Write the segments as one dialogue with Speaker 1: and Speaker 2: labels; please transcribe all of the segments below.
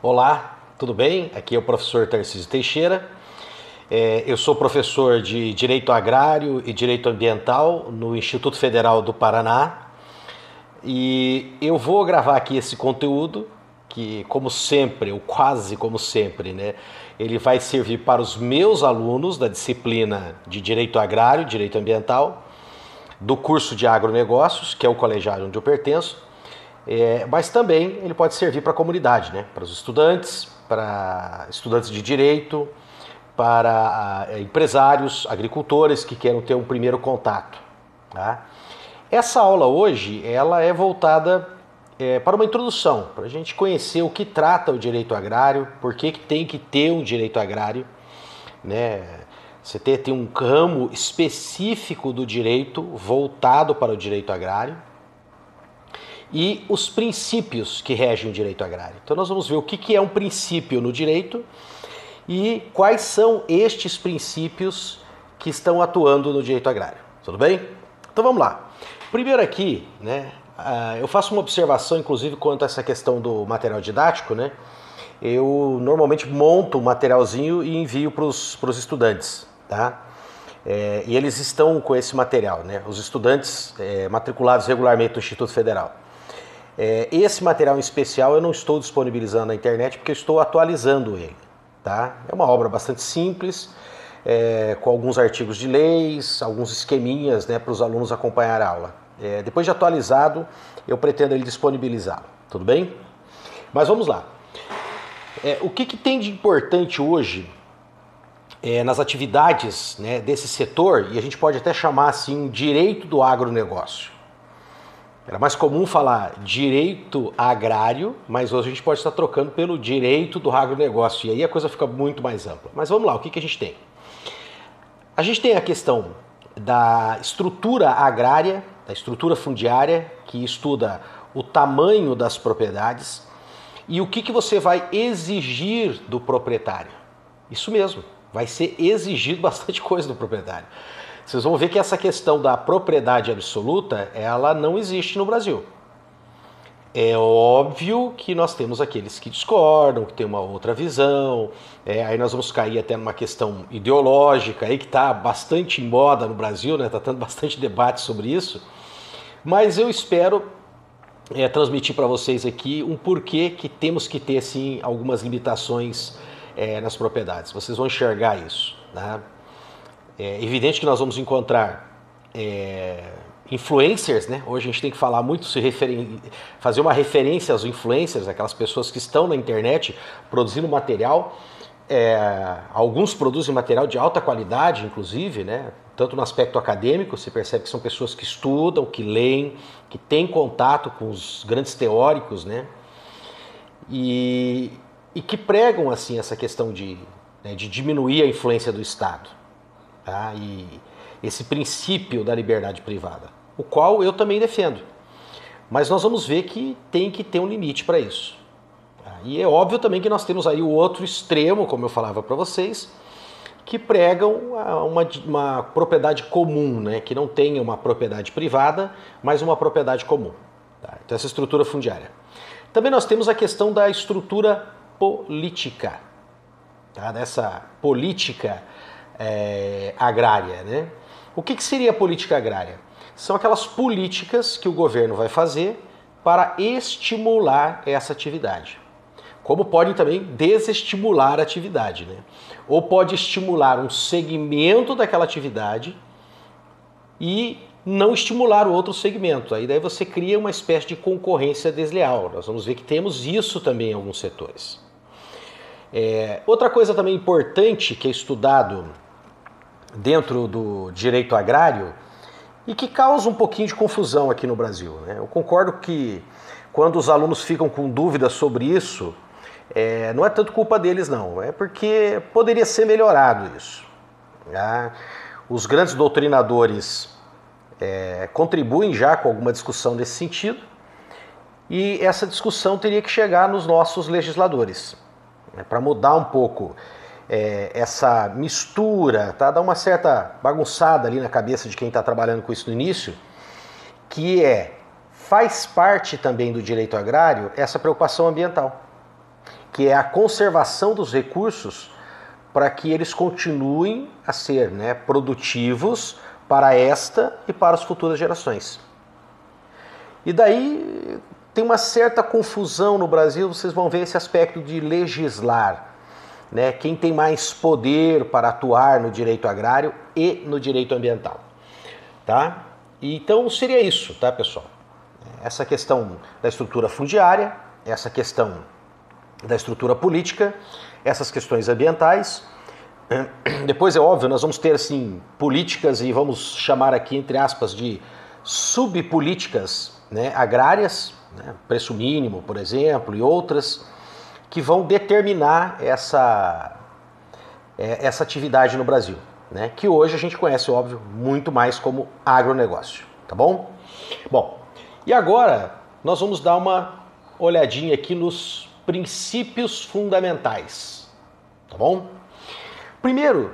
Speaker 1: Olá, tudo bem? Aqui é o professor Tarcísio Teixeira. Eu sou professor de Direito Agrário e Direito Ambiental no Instituto Federal do Paraná e eu vou gravar aqui esse conteúdo que, como sempre, ou quase como sempre, né, ele vai servir para os meus alunos da disciplina de Direito Agrário e Direito Ambiental do curso de Agronegócios, que é o colegiado onde eu pertenço. Mas também ele pode servir para a comunidade, né? Para os estudantes, para estudantes de direito, para empresários, agricultores que queiram ter um primeiro contato. Tá? Essa aula hoje ela é voltada para uma introdução, para a gente conhecer o que trata o direito agrário, por que tem que ter um direito agrário, né? Você tem um ramo específico do direito voltado para o direito agrário e os princípios que regem o direito agrário. Então nós vamos ver o que é um princípio no direito e quais são estes princípios que estão atuando no direito agrário. Tudo bem? Então vamos lá. Primeiro aqui, né, eu faço uma observação, inclusive, quanto a essa questão do material didático, né? Eu normalmente monto um materialzinho e envio para os estudantes, tá? E eles estão com esse material, né? Os estudantes matriculados regularmente no Instituto Federal. Esse material em especial eu não estou disponibilizando na internet porque eu estou atualizando ele. Tá? É uma obra bastante simples, com alguns artigos de leis, alguns esqueminhas, né, para os alunos acompanhar a aula. Depois de atualizado, eu pretendo ele disponibilizá-lo. Tudo bem? Mas vamos lá. O que tem de importante hoje nas atividades, né, desse setor, e a gente pode até chamar assim um direito do agronegócio. Era mais comum falar direito agrário, mas hoje a gente pode estar trocando pelo direito do agronegócio, e aí a coisa fica muito mais ampla. Mas vamos lá, o que a gente tem? A gente tem a questão da estrutura agrária, da estrutura fundiária, que estuda o tamanho das propriedades e o que você vai exigir do proprietário. Isso mesmo, vai ser exigido bastante coisa do proprietário. Vocês vão ver que essa questão da propriedade absoluta, ela não existe no Brasil. É óbvio que nós temos aqueles que discordam, que tem uma outra visão, aí nós vamos cair até numa questão ideológica, aí que está bastante em moda no Brasil, né? Está tendo bastante debate sobre isso, mas eu espero transmitir para vocês aqui um porquê que temos que ter, sim, algumas limitações nas propriedades. Vocês vão enxergar isso, né? É evidente que nós vamos encontrar influencers, né? Hoje a gente tem que falar muito, fazer uma referência aos influencers, aquelas pessoas que estão na internet produzindo material. Alguns produzem material de alta qualidade, inclusive, né? Tanto no aspecto acadêmico, você percebe que são pessoas que estudam, que leem, que têm contato com os grandes teóricos, né? E que pregam assim essa questão de diminuir a influência do Estado. Tá? E esse princípio da liberdade privada, o qual eu também defendo. Mas nós vamos ver que tem que ter um limite para isso. Tá? E é óbvio também que nós temos aí o outro extremo, como eu falava para vocês, que pregam uma propriedade comum, né? Que não tenha uma propriedade privada, mas uma propriedade comum. Tá? Então essa estrutura fundiária. Também nós temos a questão da estrutura política, tá? Dessa política agrária, né? O que seria a política agrária? São aquelas políticas que o governo vai fazer para estimular essa atividade. Como podem também desestimular a atividade, né? Ou pode estimular um segmento daquela atividade e não estimular o outro segmento. Aí daí você cria uma espécie de concorrência desleal. Nós vamos ver que temos isso também em alguns setores. Outra coisa também importante que é estudado dentro do direito agrário e que causa um pouquinho de confusão aqui no Brasil, né? Eu concordo que quando os alunos ficam com dúvidas sobre isso, não é tanto culpa deles não, é porque poderia ser melhorado isso. Tá? Os grandes doutrinadores contribuem já com alguma discussão nesse sentido e essa discussão teria que chegar nos nossos legisladores, né, para mudar um pouco essa mistura, tá? Dar uma certa bagunçada ali na cabeça de quem está trabalhando com isso no início, que faz parte também do direito agrário essa preocupação ambiental. que é a conservação dos recursos para que eles continuem a ser, né, produtivos para esta e para as futuras gerações. E daí tem uma certa confusão no Brasil, vocês vão ver esse aspecto de legislar, né? Quem tem mais poder para atuar no direito agrário e no direito ambiental, tá? Então seria isso, tá, pessoal? Essa questão da estrutura fundiária, essa questão da estrutura política, essas questões ambientais. Depois, é óbvio, nós vamos ter assim políticas, e vamos chamar aqui entre aspas de subpolíticas, né, agrárias, né, preço mínimo, por exemplo, e outras que vão determinar essa atividade no Brasil, né, que hoje a gente conhece, óbvio, muito mais como agronegócio, tá bom? Bom, e agora nós vamos dar uma olhadinha aqui nos princípios fundamentais, tá bom? Primeiro,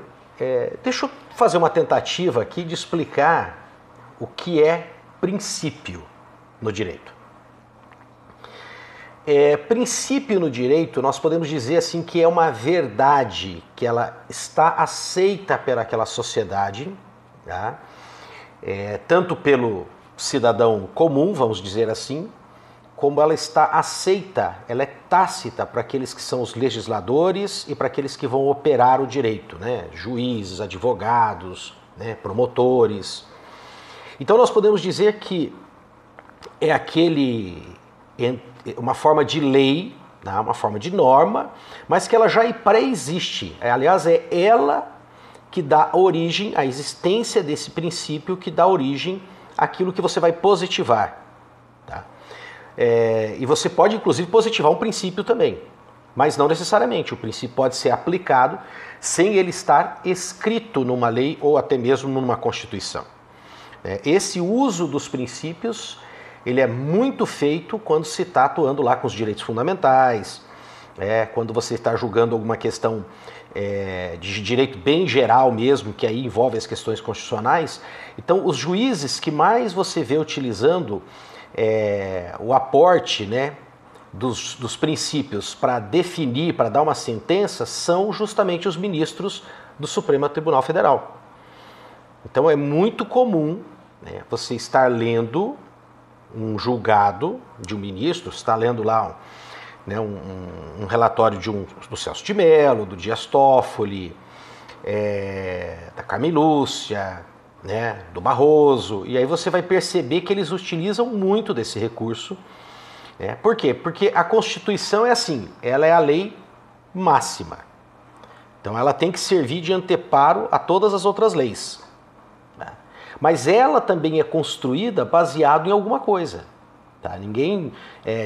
Speaker 1: deixa eu fazer uma tentativa aqui de explicar o que é princípio no direito. Princípio no direito, nós podemos dizer assim que é uma verdade que ela está aceita pelaquela sociedade, tá? Tanto pelo cidadão comum, vamos dizer assim, como ela está aceita, ela é tácita para aqueles que são os legisladores e para aqueles que vão operar o direito, né? Juízes, advogados, né? Promotores. Então nós podemos dizer que é uma forma de lei, né? Uma forma de norma, mas que ela já pré-existe. Aliás, é ela que dá origem à existência desse princípio, que dá origem àquilo que você vai positivar. Tá? E você pode, inclusive, positivar um princípio também, mas não necessariamente. O princípio pode ser aplicado sem ele estar escrito numa lei ou até mesmo numa Constituição. Esse uso dos princípios, ele é muito feito quando se está atuando lá com os direitos fundamentais, quando você está julgando alguma questão de direito bem geral mesmo, que aí envolve as questões constitucionais. Então, os juízes que mais você vê utilizando o aporte, né, dos princípios para definir, para dar uma sentença, são justamente os ministros do Supremo Tribunal Federal. Então é muito comum, né, você estar lendo um julgado de um ministro, está lendo lá um relatório do Celso de Mello, do Dias Toffoli, da Carmen Lúcia, né, do Barroso, e aí você vai perceber que eles utilizam muito desse recurso. Por quê? Porque a Constituição é assim, ela é a lei máxima. Então ela tem que servir de anteparo a todas as outras leis. Mas ela também é construída baseado em alguma coisa. Tá? Ninguém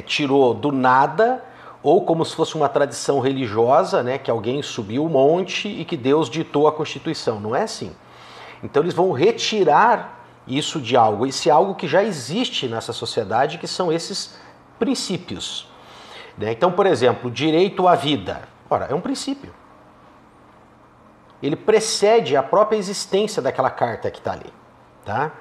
Speaker 1: tirou do nada, ou como se fosse uma tradição religiosa, né, que alguém subiu o monte e que Deus ditou a Constituição. Não é assim. Então eles vão retirar isso de algo, esse algo que já existe nessa sociedade, que são esses princípios. Então, por exemplo, o direito à vida. Ora, é um princípio. Ele precede a própria existência daquela carta que está ali. Tá?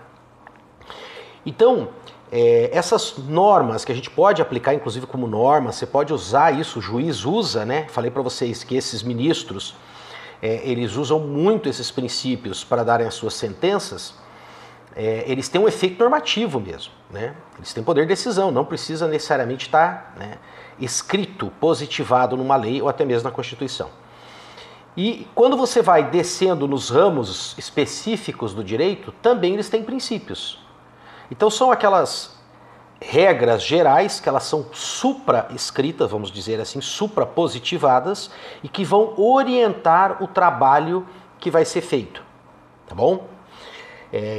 Speaker 1: Então, essas normas que a gente pode aplicar, inclusive como norma, você pode usar isso, o juiz usa, né? Falei para vocês que esses ministros, eles usam muito esses princípios para darem as suas sentenças. Eles têm um efeito normativo mesmo, né? Eles têm poder de decisão, não precisa necessariamente estar, né, escrito, positivado numa lei ou até mesmo na Constituição. E quando você vai descendo nos ramos específicos do direito, também eles têm princípios. Então são aquelas regras gerais que elas são supra-escritas, vamos dizer assim, supra-positivadas, e que vão orientar o trabalho que vai ser feito, tá bom?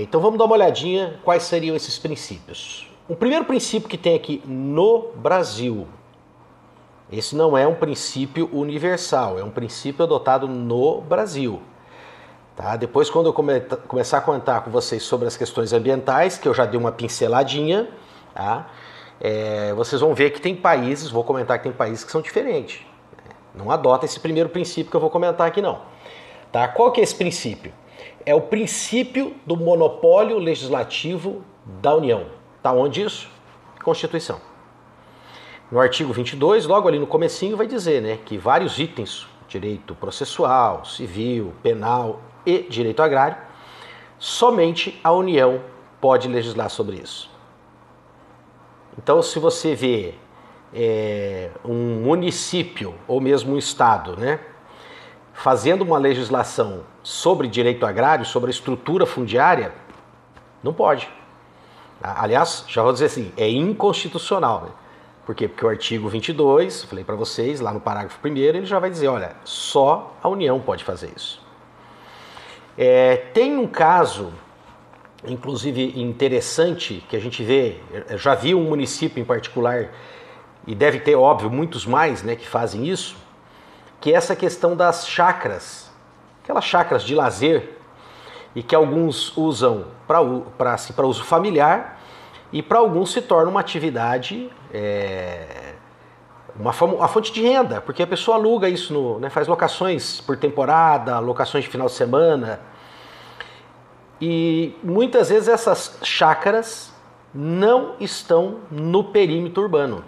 Speaker 1: Então vamos dar uma olhadinha quais seriam esses princípios. O primeiro princípio que tem aqui no Brasil, esse não é um princípio universal, é um princípio adotado no Brasil. Tá? Depois, quando eu começar a comentar com vocês sobre as questões ambientais, que eu já dei uma pinceladinha, tá? Vocês vão ver que tem países, vou comentar que tem países que são diferentes. Não adota esse primeiro princípio que eu vou comentar aqui não. Tá? Qual que é esse princípio? É o princípio do monopólio legislativo da União. Tá onde isso? Constituição. No artigo 22, logo ali no comecinho, vai dizer, né, que vários itens, direito processual, civil, penal e direito agrário, somente a União pode legislar sobre isso. Então, se você vê um município ou mesmo um estado, né, fazendo uma legislação sobre direito agrário, sobre a estrutura fundiária, não pode. Aliás, já vou dizer assim, é inconstitucional, né? Por quê? Porque o artigo 22, falei para vocês, lá no parágrafo 1º, ele já vai dizer, olha, só a União pode fazer isso. Tem um caso, inclusive interessante, que a gente vê, eu já vi um município em particular, e deve ter, óbvio, muitos mais, né, que fazem isso, que é essa questão das chácaras, aquelas chácaras de lazer, e que alguns usam para uso familiar, e para alguns se torna uma atividade, uma fonte de renda, porque a pessoa aluga isso, né, faz locações por temporada, locações de final de semana, e muitas vezes essas chácaras não estão no perímetro urbano.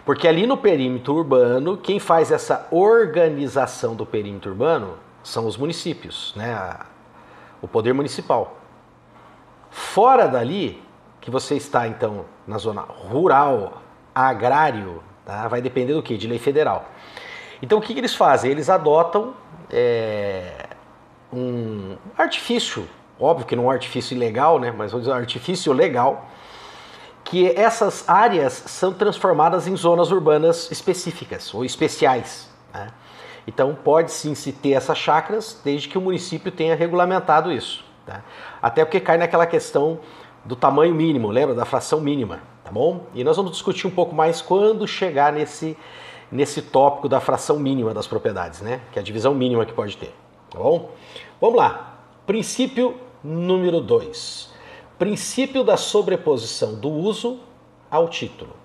Speaker 1: Porque ali no perímetro urbano, quem faz essa organização do perímetro urbano são os municípios, né? O poder municipal. Fora dali, que você está então na zona rural, agrário, tá? Vai depender do quê? De lei federal. Então o que eles fazem? Eles adotam um artifício, óbvio que não é um artifício ilegal, né? Mas vamos dizer um artifício legal, que essas áreas são transformadas em zonas urbanas específicas ou especiais, né? Então pode sim se ter essas chácaras desde que o município tenha regulamentado isso, tá? Até porque cai naquela questão do tamanho mínimo, lembra? Da fração mínima, tá bom? E nós vamos discutir um pouco mais quando chegar nesse tópico da fração mínima das propriedades, né? Que é a divisão mínima que pode ter, tá bom? Vamos lá. Princípio número 2. Princípio da sobreposição do uso ao título.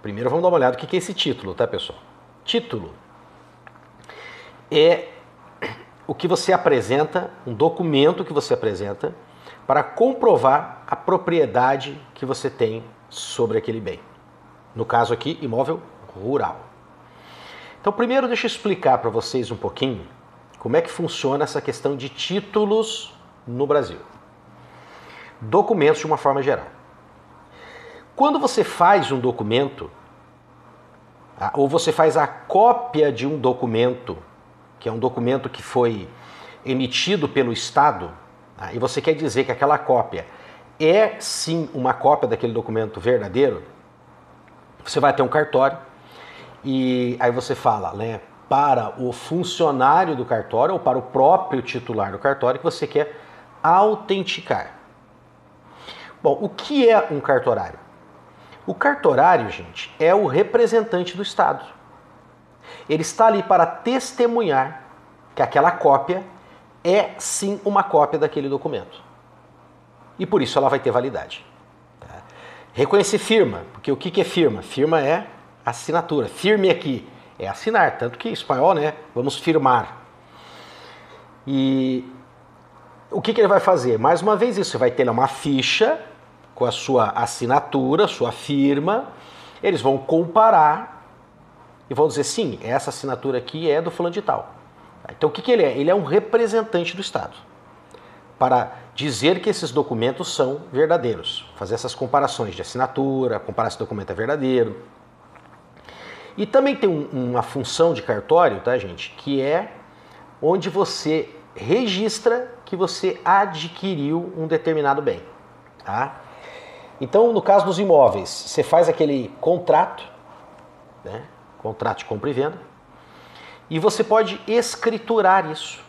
Speaker 1: Primeiro vamos dar uma olhada no que é esse título, tá, pessoal? Título é o que você apresenta, um documento que você apresenta para comprovar a propriedade que você tem sobre aquele bem. No caso aqui, imóvel rural. Então, primeiro deixa eu explicar para vocês um pouquinho como é que funciona essa questão de títulos no Brasil. Documentos de uma forma geral. Quando você faz um documento, ou você faz a cópia de um documento, que é um documento que foi emitido pelo Estado, e você quer dizer que aquela cópia é sim uma cópia daquele documento verdadeiro, você vai ter um cartório e aí você fala, né, para o funcionário do cartório ou para o próprio titular do cartório que você quer autenticar. Bom, o que é um cartorário? O cartorário, gente, é o representante do Estado. Ele está ali para testemunhar que aquela cópia é sim uma cópia daquele documento. E por isso ela vai ter validade. Tá? Reconhecer firma, porque o que é firma? Firma é assinatura. Firme aqui é assinar, tanto que em espanhol, né? Vamos firmar. E o que ele vai fazer? Mais uma vez isso, você vai ter uma ficha com a sua assinatura, sua firma, eles vão comparar e vão dizer, sim, essa assinatura aqui é do fulano de tal. Então o que ele é? Ele é um representante do Estado, para dizer que esses documentos são verdadeiros, fazer essas comparações de assinatura, comparar se o documento é verdadeiro. E também tem uma função de cartório, tá, gente, que é onde você registra que você adquiriu um determinado bem, tá? Então, no caso dos imóveis, você faz aquele contrato, né? Contrato de compra e venda, e você pode escriturar isso.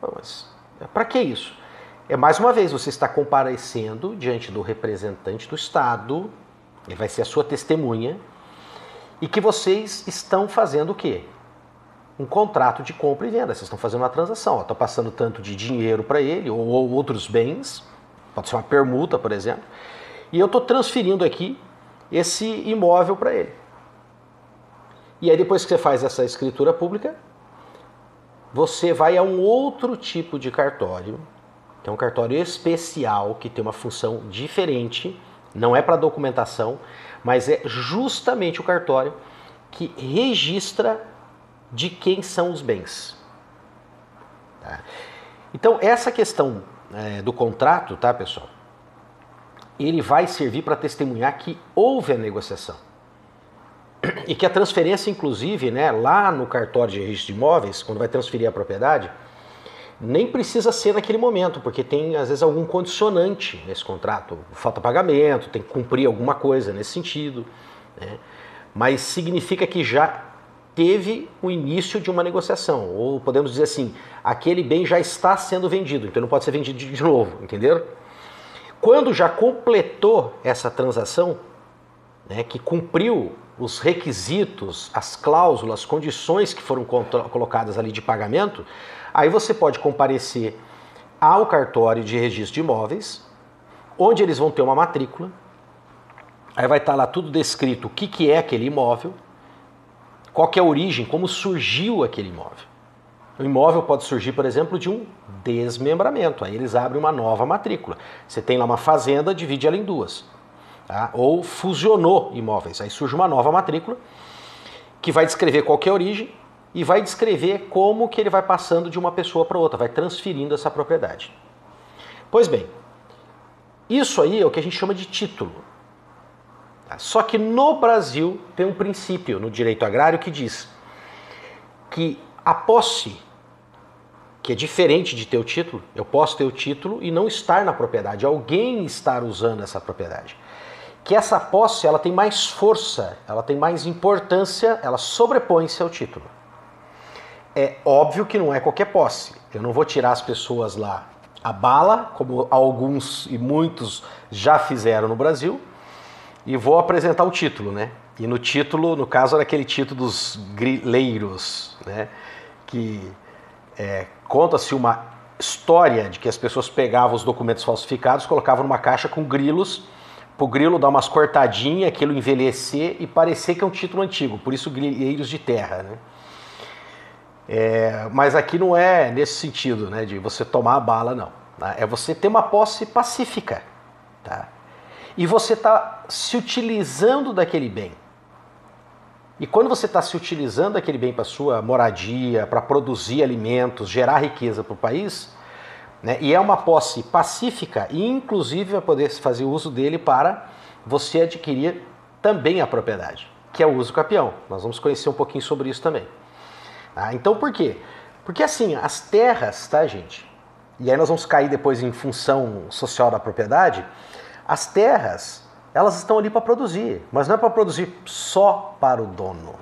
Speaker 1: Mas para que isso? Mais uma vez, você está comparecendo diante do representante do Estado, ele vai ser a sua testemunha, e que vocês estão fazendo o quê? Um contrato de compra e venda, vocês estão fazendo uma transação, está passando tanto de dinheiro para ele, ou outros bens, pode ser uma permuta, por exemplo, e eu estou transferindo aqui esse imóvel para ele. E aí depois que você faz essa escritura pública, você vai a um outro tipo de cartório, que é um cartório especial, que tem uma função diferente, não é para documentação, mas é justamente o cartório que registra de quem são os bens. Tá? Então, essa questão do contrato, tá, pessoal? Ele vai servir para testemunhar que houve a negociação. E que a transferência, inclusive, né, lá no cartório de registro de imóveis, quando vai transferir a propriedade, nem precisa ser naquele momento, porque tem, às vezes, algum condicionante nesse contrato. Falta pagamento, tem que cumprir alguma coisa nesse sentido, né? Mas significa que já teve o início de uma negociação. Ou podemos dizer assim, aquele bem já está sendo vendido, então não pode ser vendido de novo, entenderam? Quando já completou essa transação, né, que cumpriu os requisitos, as cláusulas, as condições que foram colocadas ali de pagamento, aí você pode comparecer ao cartório de registro de imóveis, onde eles vão ter uma matrícula, aí vai estar lá tudo descrito o que é aquele imóvel, qual que é a origem, como surgiu aquele imóvel. O imóvel pode surgir, por exemplo, de um desmembramento, aí eles abrem uma nova matrícula. Você tem lá uma fazenda, divide ela em duas. Tá? Ou fusionou imóveis, aí surge uma nova matrícula que vai descrever qual que é a origem e vai descrever como que ele vai passando de uma pessoa para outra, vai transferindo essa propriedade. Pois bem, isso aí é o que a gente chama de título. Só que no Brasil tem um princípio no direito agrário que diz que a posse, que é diferente de ter o título, eu posso ter o título e não estar na propriedade, alguém estar usando essa propriedade. Que essa posse ela tem mais força, ela tem mais importância, ela sobrepõe-se ao título. É óbvio que não é qualquer posse. Eu não vou tirar as pessoas lá a bala, como alguns e muitos já fizeram no Brasil, e vou apresentar o título, né? E no título, no caso, era aquele título dos grileiros, né? Que conta-se uma história de que as pessoas pegavam os documentos falsificados, colocavam numa caixa com grilos, para o grilo dar umas cortadinhas, aquilo envelhecer e parecer que é um título antigo, por isso grileiros de terra, né? Mas aqui não é nesse sentido, né, de você tomar a bala, não. Tá? É você ter uma posse pacífica, tá? E você está se utilizando daquele bem. E quando você está se utilizando daquele bem para sua moradia, para produzir alimentos, gerar riqueza para o país, né, e é uma posse pacífica, e inclusive vai poder fazer uso dele para você adquirir também a propriedade, que é o uso capião. Nós vamos conhecer um pouquinho sobre isso também. Então por quê? Porque assim, as terras, tá, gente? E aí nós vamos cair depois em função social da propriedade. As terras, elas estão ali para produzir, mas não é para produzir só para o dono.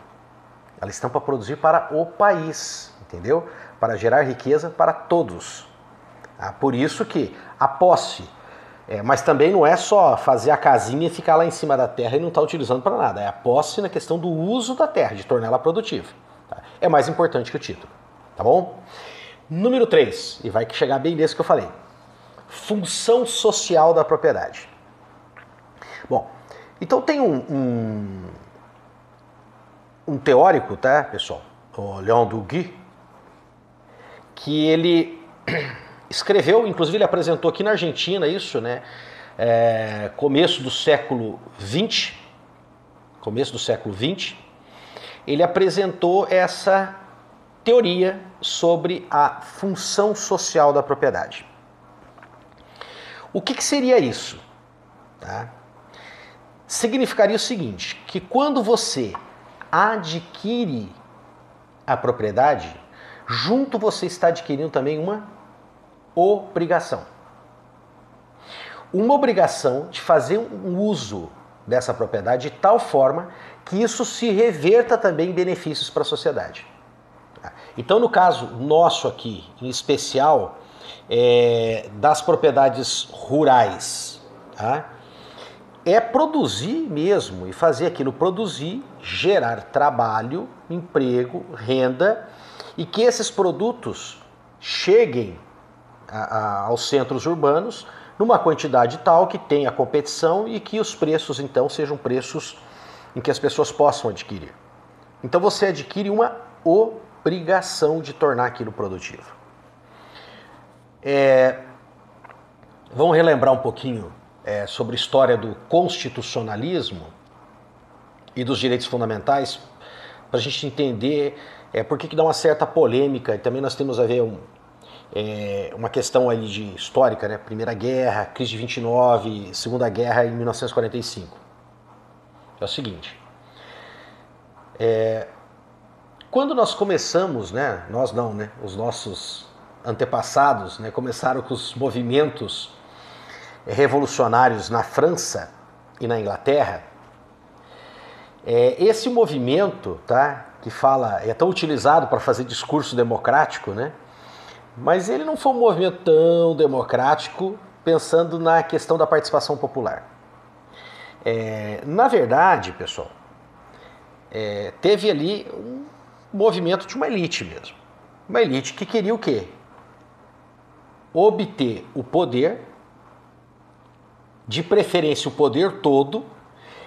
Speaker 1: Elas estão para produzir para o país, entendeu? Para gerar riqueza para todos. Por isso que a posse, mas também não é só fazer a casinha e ficar lá em cima da terra e não estar utilizando para nada. É a posse na questão do uso da terra, de torná-la produtiva. Tá? É mais importante que o título, tá bom? Número 3, e vai chegar bem nesse que eu falei. Função social da propriedade. Bom, então tem um teórico, tá, pessoal? O Leon Duguay, que ele escreveu, inclusive ele apresentou aqui na Argentina isso, né? Começo do século XX, ele apresentou essa teoria sobre a função social da propriedade. O que seria isso? Tá? Significaria o seguinte, que quando você adquire a propriedade, junto você está adquirindo também uma obrigação. Uma obrigação de fazer um uso dessa propriedade de tal forma que isso se reverta também em benefícios para a sociedade. Então, no caso nosso aqui, em especial, das propriedades rurais, tá? É produzir mesmo e fazer aquilo produzir, gerar trabalho, emprego, renda e que esses produtos cheguem aos centros urbanos numa quantidade tal que tenha competição e que os preços então sejam preços em que as pessoas possam adquirir. Então você adquire uma obrigação de tornar aquilo produtivo. Vamos relembrar um pouquinho sobre história do constitucionalismo e dos direitos fundamentais, para a gente entender por que dá uma certa polêmica. E também nós temos a ver uma questão ali de histórica, né? Primeira Guerra, crise de 29, Segunda Guerra em 1945. É o seguinte, quando nós começamos, né? Nós não, né? Os nossos antepassados, né? Começaram com os movimentos revolucionários na França e na Inglaterra. Esse movimento, tá? Que é tão utilizado para fazer discurso democrático, né? Mas ele não foi um movimento tão democrático pensando na questão da participação popular. Na verdade, pessoal, teve ali um movimento de uma elite mesmo. Uma elite que queria o quê? Obter o poder, de preferência o poder todo,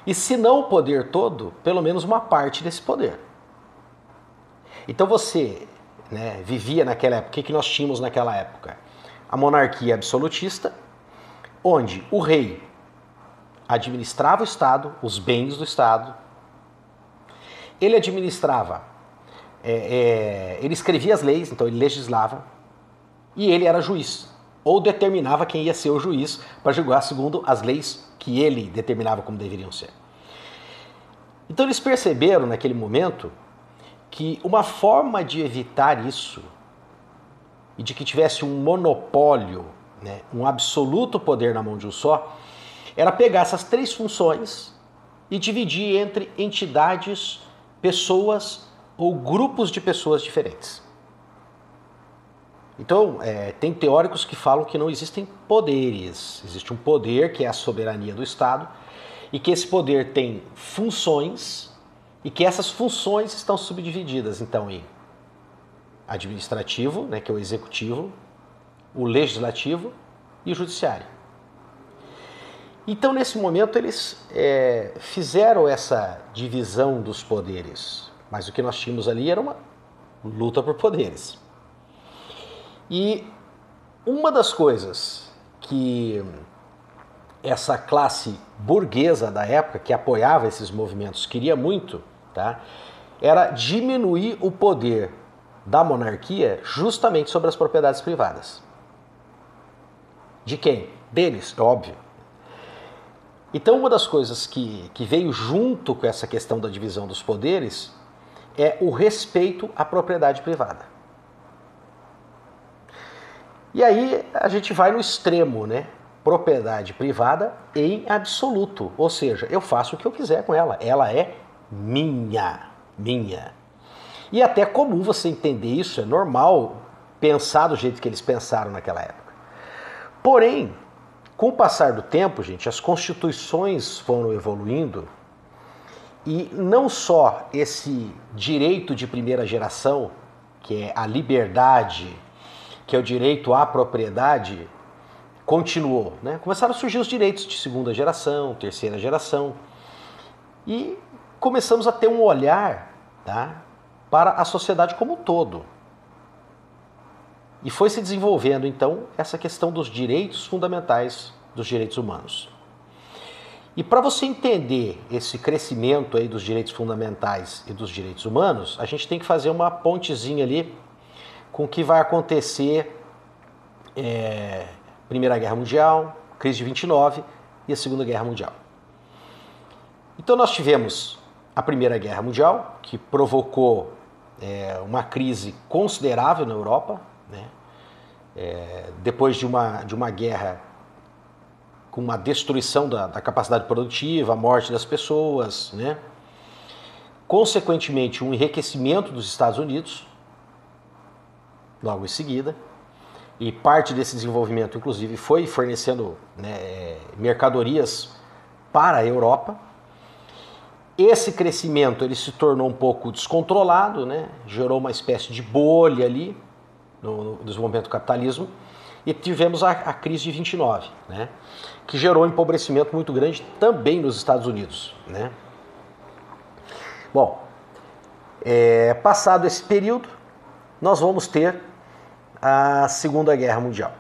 Speaker 1: e se não o poder todo, pelo menos uma parte desse poder. Então você, né, vivia naquela época. O que nós tínhamos naquela época? A monarquia absolutista, onde o rei administrava o Estado, os bens do Estado. Ele administrava, ele escrevia as leis, então ele legislava, e ele era juiz, ou determinava quem ia ser o juiz para julgar segundo as leis que ele determinava como deveriam ser. Então eles perceberam naquele momento que uma forma de evitar isso e de que tivesse um monopólio, né, um absoluto poder na mão de um só, era pegar essas três funções e dividir entre entidades, pessoas ou grupos de pessoas diferentes. Então, tem teóricos que falam que não existem poderes. Existe um poder que é a soberania do Estado e que esse poder tem funções e que essas funções estão subdivididas, então, em administrativo, né, que é o executivo, o legislativo e o judiciário. Então, nesse momento, eles fizeram essa divisão dos poderes, mas o que nós tínhamos ali era uma luta por poderes. E uma das coisas que essa classe burguesa da época, que apoiava esses movimentos, queria muito, tá, era diminuir o poder da monarquia justamente sobre as propriedades privadas. De quem? Deles, é óbvio. Então, uma das coisas que veio junto com essa questão da divisão dos poderes é o respeito à propriedade privada. E aí a gente vai no extremo, né? Propriedade privada em absoluto. Ou seja, eu faço o que eu quiser com ela. Ela é minha. E até é comum você entender isso, é normal pensar do jeito que eles pensaram naquela época. Porém, com o passar do tempo, gente, as constituições foram evoluindo e não só esse direito de primeira geração, que é a liberdade, que é o direito à propriedade, continuou, né? Começaram a surgir os direitos de segunda geração, terceira geração, e começamos a ter um olhar, tá, para a sociedade como um todo. E foi se desenvolvendo, então, essa questão dos direitos fundamentais dos direitos humanos. E para você entender esse crescimento aí dos direitos fundamentais e dos direitos humanos, a gente tem que fazer uma pontezinha ali com o que vai acontecer Primeira Guerra Mundial, crise de 29 e a Segunda Guerra Mundial. Então nós tivemos a Primeira Guerra Mundial, que provocou uma crise considerável na Europa, né? Depois de uma guerra com uma destruição da capacidade produtiva, a morte das pessoas, né? Consequentemente, um enriquecimento dos Estados Unidos, logo em seguida, e parte desse desenvolvimento, inclusive, foi fornecendo, né, mercadorias para a Europa. Esse crescimento ele se tornou um pouco descontrolado, né? Gerou uma espécie de bolha ali no desenvolvimento do capitalismo, e tivemos a crise de 29, né? Que gerou um empobrecimento muito grande também nos Estados Unidos, né? Bom, passado esse período, nós vamos ter a Segunda Guerra Mundial.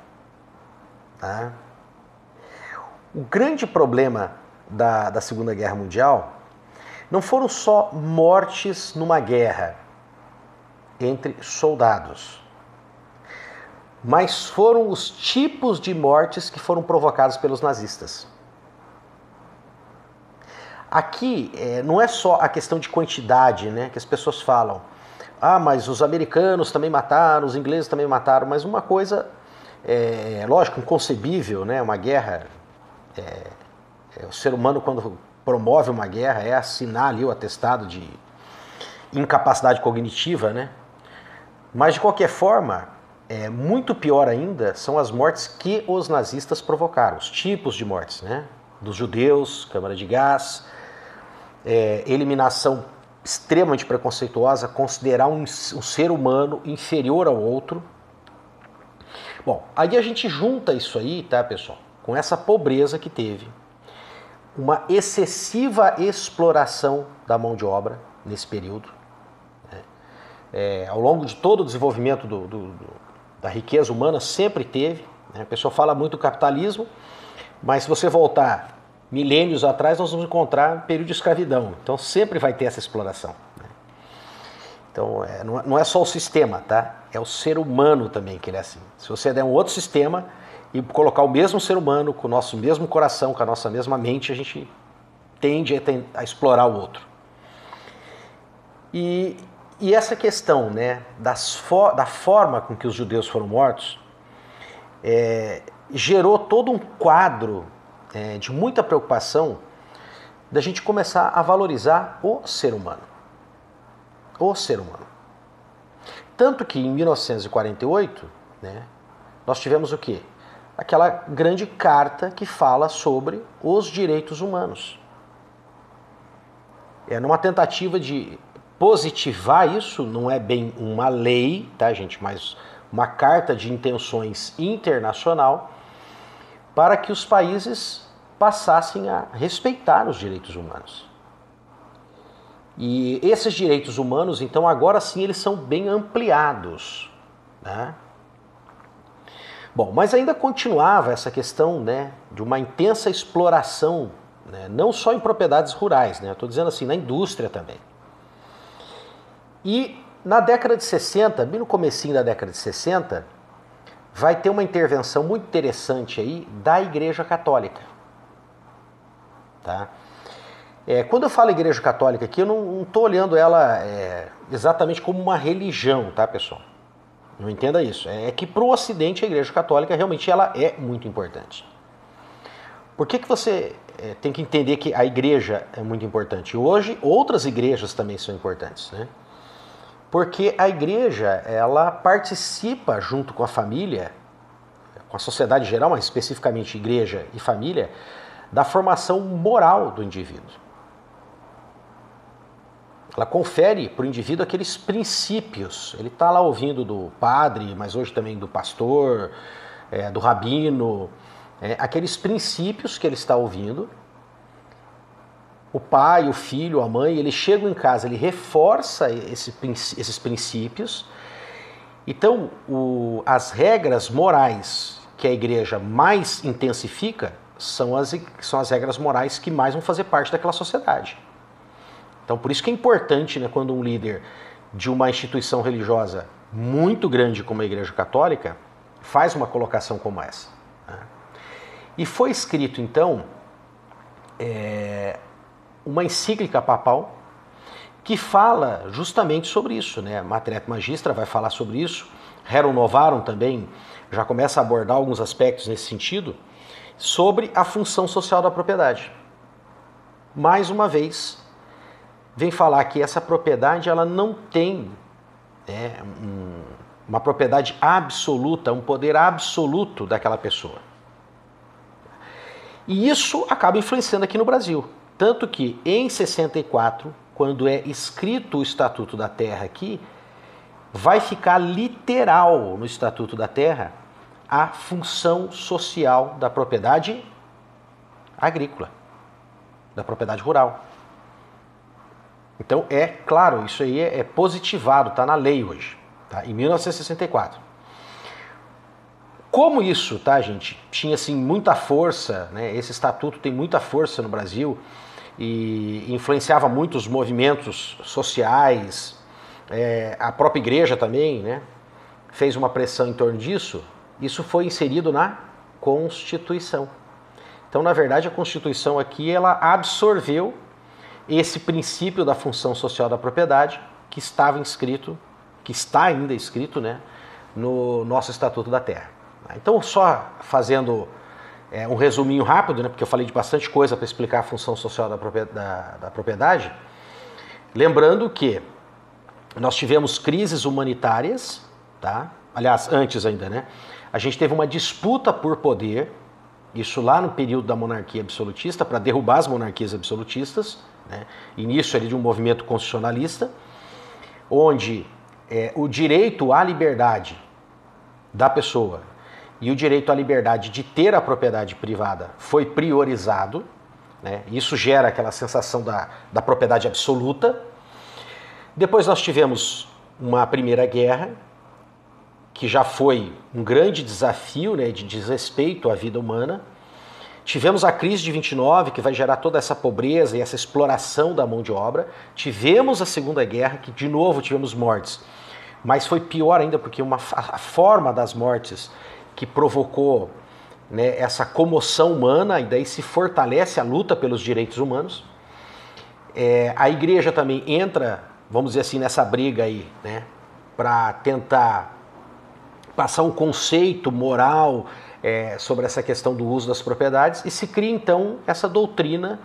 Speaker 1: Tá? O grande problema da Segunda Guerra Mundial não foram só mortes numa guerra entre soldados, mas foram os tipos de mortes que foram provocados pelos nazistas. Aqui não é só a questão de quantidade, né, que as pessoas falam. Ah, mas os americanos também mataram, os ingleses também mataram, mas uma coisa, lógico, inconcebível, né, uma guerra, o ser humano quando promove uma guerra é assinar ali o atestado de incapacidade cognitiva, né? Mas de qualquer forma, muito pior ainda são as mortes que os nazistas provocaram, os tipos de mortes, né? Dos judeus, câmara de gás, eliminação extremamente preconceituosa, considerar um ser humano inferior ao outro. Bom, aí a gente junta isso aí, tá, pessoal, com essa pobreza que teve, uma excessiva exploração da mão de obra nesse período. Ao longo de todo o desenvolvimento da riqueza humana sempre teve, né? A pessoa fala muito do capitalismo, mas se você voltar milênios atrás, nós vamos encontrar um período de escravidão. Então sempre vai ter essa exploração, né? Então não é só o sistema, tá? É o ser humano também que ele é assim. Se você der um outro sistema e colocar o mesmo ser humano com o nosso mesmo coração, com a nossa mesma mente, a gente tende a explorar o outro. E essa questão, né, da forma com que os judeus foram mortos gerou todo um quadro de muita preocupação da gente começar a valorizar o ser humano. O ser humano. Tanto que em 1948, né, nós tivemos o quê? Aquela grande carta que fala sobre os direitos humanos. Numa tentativa de positivar isso, não é bem uma lei, tá, gente, mas uma carta de intenções internacional para que os países passassem a respeitar os direitos humanos. E esses direitos humanos, então, agora sim, eles são bem ampliados, né? Bom, mas ainda continuava essa questão, né, de uma intensa exploração, né, não só em propriedades rurais, né, eu estou dizendo assim, na indústria também. E na década de 60, bem no comecinho da década de 60, vai ter uma intervenção muito interessante aí da Igreja Católica. Tá? Quando eu falo Igreja Católica aqui, eu não estou olhando ela exatamente como uma religião, tá, pessoal? Não entenda isso. É que para o Ocidente a Igreja Católica realmente ela é muito importante. Por que você tem que entender que a igreja é muito importante? Hoje, outras igrejas também são importantes, né? Porque a igreja, ela participa junto com a família, com a sociedade em geral, mas especificamente igreja e família, da formação moral do indivíduo. Ela confere para o indivíduo aqueles princípios. Ele está lá ouvindo do padre, mas hoje também do pastor, do rabino, aqueles princípios que ele está ouvindo. O pai, o filho, a mãe, ele chega em casa, ele reforça esses princípios. Então, as regras morais que a igreja mais intensifica são as regras morais que mais vão fazer parte daquela sociedade. Então, por isso que é importante, né, quando um líder de uma instituição religiosa muito grande como a Igreja Católica faz uma colocação como essa, né? E foi escrito, então, uma encíclica papal que fala justamente sobre isso, né? Mater et Magistra vai falar sobre isso, Rerum Novarum também já começa a abordar alguns aspectos nesse sentido, sobre a função social da propriedade. Mais uma vez, vem falar que essa propriedade ela não tem uma propriedade absoluta, um poder absoluto daquela pessoa. E isso acaba influenciando aqui no Brasil. Tanto que em 64, quando é escrito o Estatuto da Terra aqui, vai ficar literal no Estatuto da Terra a função social da propriedade agrícola, da propriedade rural. Então, claro, isso aí é positivado, está na lei hoje, tá? Em 1964. como isso, tá, gente, tinha assim muita força, né? Esse estatuto tem muita força no Brasil e influenciava muito os movimentos sociais, a própria igreja também, né? Fez uma pressão em torno disso. Isso foi inserido na Constituição. Então, na verdade, a Constituição aqui ela absorveu esse princípio da função social da propriedade que estava inscrito, que está ainda escrito, né, no nosso Estatuto da Terra. Então, só fazendo um resuminho rápido, né, porque eu falei de bastante coisa para explicar a função social da propriedade, lembrando que nós tivemos crises humanitárias, tá? Aliás, antes ainda, né? A gente teve uma disputa por poder, isso lá no período da monarquia absolutista, para derrubar as monarquias absolutistas, né? Início ali de um movimento constitucionalista, onde o direito à liberdade da pessoa e o direito à liberdade de ter a propriedade privada foi priorizado, né? Isso gera aquela sensação da propriedade absoluta. Depois nós tivemos uma Primeira Guerra, que já foi um grande desafio, né, de desrespeito à vida humana. Tivemos a crise de 29, que vai gerar toda essa pobreza e essa exploração da mão de obra. Tivemos a Segunda Guerra, que de novo tivemos mortes. Mas foi pior ainda, porque a forma das mortes que provocou, né, essa comoção humana, e daí se fortalece a luta pelos direitos humanos. A igreja também entra, vamos dizer assim, nessa briga aí, né, para tentar passar um conceito moral sobre essa questão do uso das propriedades, e se cria então essa doutrina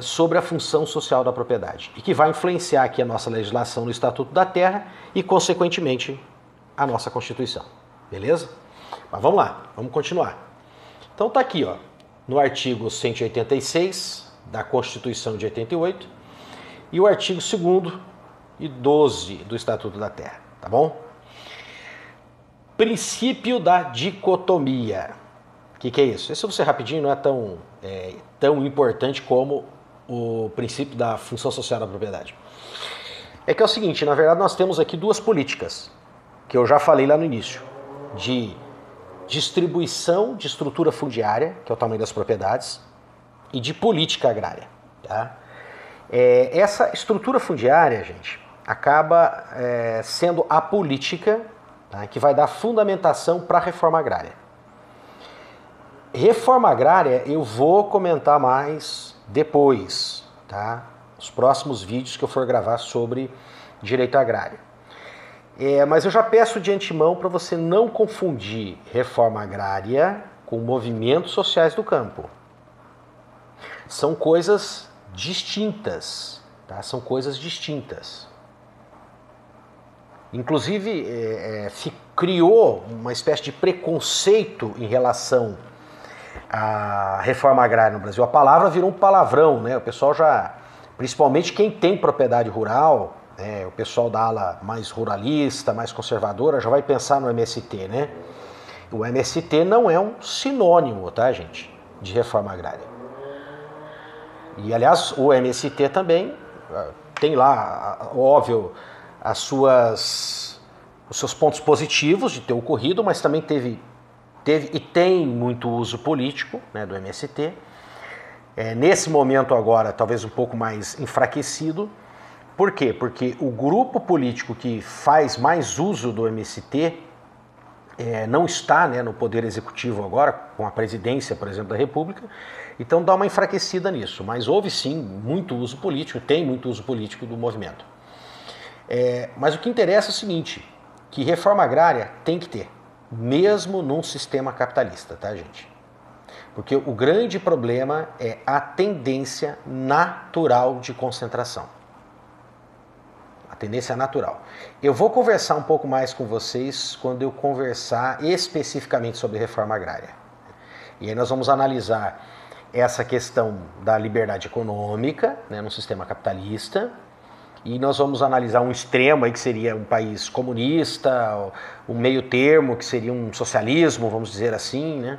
Speaker 1: sobre a função social da propriedade, e que vai influenciar aqui a nossa legislação no Estatuto da Terra e, consequentemente, a nossa Constituição. Beleza? Mas vamos lá, vamos continuar. Então tá aqui, ó, no artigo 186 da Constituição de 88 e o artigo 2º e 12 do Estatuto da Terra, tá bom? Princípio da dicotomia. O que é isso? Isso, você rapidinho, não é tão importante como o princípio da função social da propriedade. É que é o seguinte, na verdade nós temos aqui duas políticas, que eu já falei lá no início, de distribuição de estrutura fundiária, que é o tamanho das propriedades, e de política agrária. Tá? Essa estrutura fundiária, gente, acaba sendo a política, tá, que vai dar fundamentação para a reforma agrária. Reforma agrária eu vou comentar mais depois, tá? Os próximos vídeos que eu for gravar sobre direito agrário. Mas eu já peço de antemão para você não confundir reforma agrária com movimentos sociais do campo. São coisas distintas, tá? São coisas distintas. Inclusive, se criou uma espécie de preconceito em relação à reforma agrária no Brasil. A palavra virou um palavrão, né? O pessoal já, principalmente quem tem propriedade rural, o pessoal da ala mais ruralista, mais conservadora, já vai pensar no MST, né? O MST não é um sinônimo, tá, gente, de reforma agrária. E, aliás, o MST também tem lá, óbvio, os seus pontos positivos de ter ocorrido, mas também teve e tem muito uso político, né, do MST. Nesse momento agora, talvez um pouco mais enfraquecido. Por quê? Porque o grupo político que faz mais uso do MST não está, né, no poder executivo agora, com a presidência, por exemplo, da República, então dá uma enfraquecida nisso. Mas houve sim muito uso político, tem muito uso político do movimento. Mas o que interessa é o seguinte, que reforma agrária tem que ter, mesmo num sistema capitalista, tá, gente? Porque o grande problema é a tendência natural de concentração. A tendência natural. Eu vou conversar um pouco mais com vocês quando eu conversar especificamente sobre reforma agrária. E aí nós vamos analisar essa questão da liberdade econômica, né, no sistema capitalista, e nós vamos analisar um extremo aí que seria um país comunista, um meio termo que seria um socialismo, vamos dizer assim, né?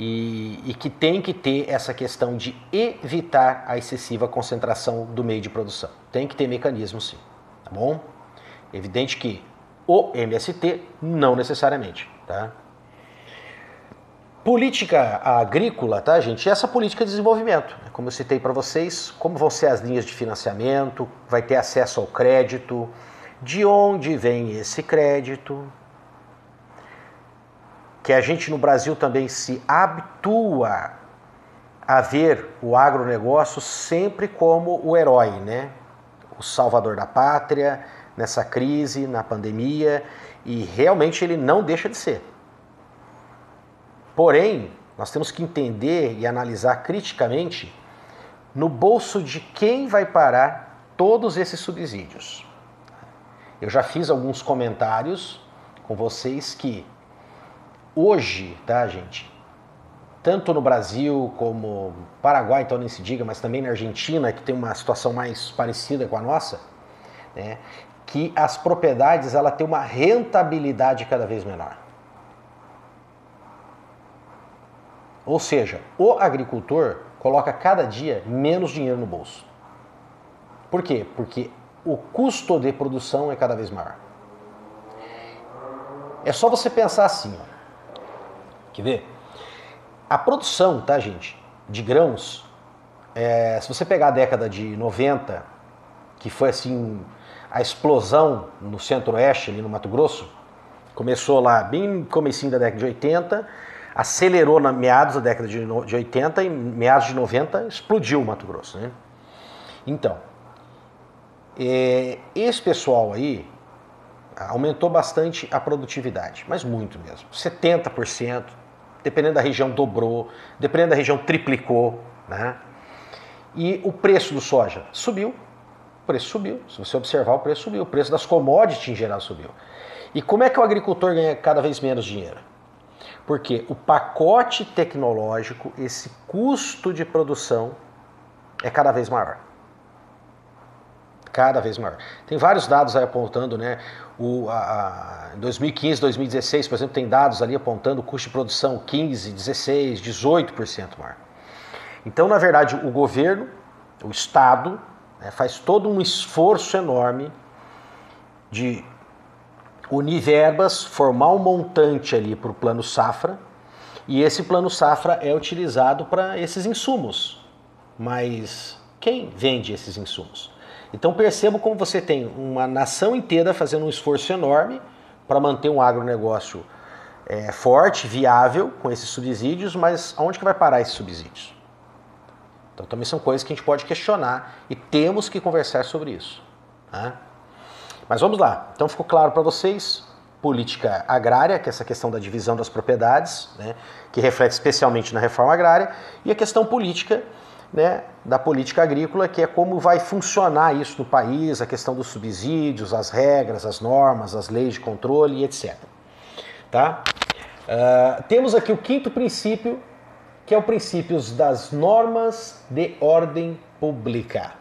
Speaker 1: E que tem que ter essa questão de evitar a excessiva concentração do meio de produção. Tem que ter mecanismo, sim, tá bom? Evidente que o MST não necessariamente, tá? Política agrícola, tá, gente? Essa política de desenvolvimento, né? Como eu citei para vocês, como vão ser as linhas de financiamento, vai ter acesso ao crédito, de onde vem esse crédito, que a gente no Brasil também se habitua a ver o agronegócio sempre como o herói, né? O salvador da pátria, nessa crise, na pandemia, e realmente ele não deixa de ser. Porém, nós temos que entender e analisar criticamente no bolso de quem vai parar todos esses subsídios. Eu já fiz alguns comentários com vocês que hoje, tá, gente, tanto no Brasil como no Paraguai, então nem se diga, mas também na Argentina, que tem uma situação mais parecida com a nossa, né, que as propriedades ela tem uma rentabilidade cada vez menor. Ou seja, o agricultor coloca cada dia menos dinheiro no bolso. Por quê? Porque o custo de produção é cada vez maior. É só você pensar assim, ó. Quer ver? A produção, tá, gente, de grãos, se você pegar a década de 90, que foi assim a explosão no centro-oeste, ali no Mato Grosso, começou lá bem no comecinho da década de 80, acelerou na meados da década de 80 e meados de 90 explodiu o Mato Grosso, né? Então, esse pessoal aí aumentou bastante a produtividade, mas muito mesmo, 70%, dependendo da região dobrou, dependendo da região triplicou, né? E o preço do soja subiu, o preço subiu, se você observar o preço subiu, o preço das commodities em geral subiu. E como é que o agricultor ganha cada vez menos dinheiro? Porque o pacote tecnológico, esse custo de produção é cada vez maior. Cada vez maior. Tem vários dados aí apontando, né? Em 2015, 2016, por exemplo, tem dados ali apontando o custo de produção 15, 16, 18% maior. Então, na verdade, o governo, o Estado, né, faz todo um esforço enorme de unir verbas, formar um montante ali para o plano safra, e esse plano safra é utilizado para esses insumos. Mas quem vende esses insumos? Então perceba como você tem uma nação inteira fazendo um esforço enorme para manter um agronegócio forte, viável, com esses subsídios, mas aonde que vai parar esses subsídios? Então também são coisas que a gente pode questionar e temos que conversar sobre isso, né? Mas vamos lá, então ficou claro para vocês, política agrária, que é essa questão da divisão das propriedades, né, que reflete especialmente na reforma agrária, e a questão política, né, da política agrícola, que é como vai funcionar isso no país, a questão dos subsídios, as regras, as normas, as leis de controle e etc. Tá? Temos aqui o quinto princípio, que é o princípio das normas de ordem pública.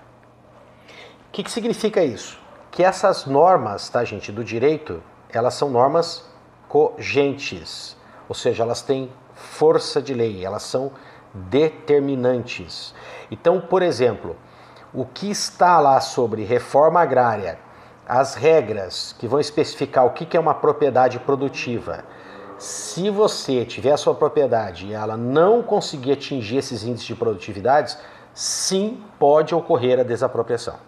Speaker 1: O que significa isso? Que essas normas, tá, gente, do direito, elas são normas cogentes, ou seja, elas têm força de lei, elas são determinantes. Então, por exemplo, o que está lá sobre reforma agrária, as regras que vão especificar o que é uma propriedade produtiva, se você tiver a sua propriedade e ela não conseguir atingir esses índices de produtividade, sim, pode ocorrer a desapropriação.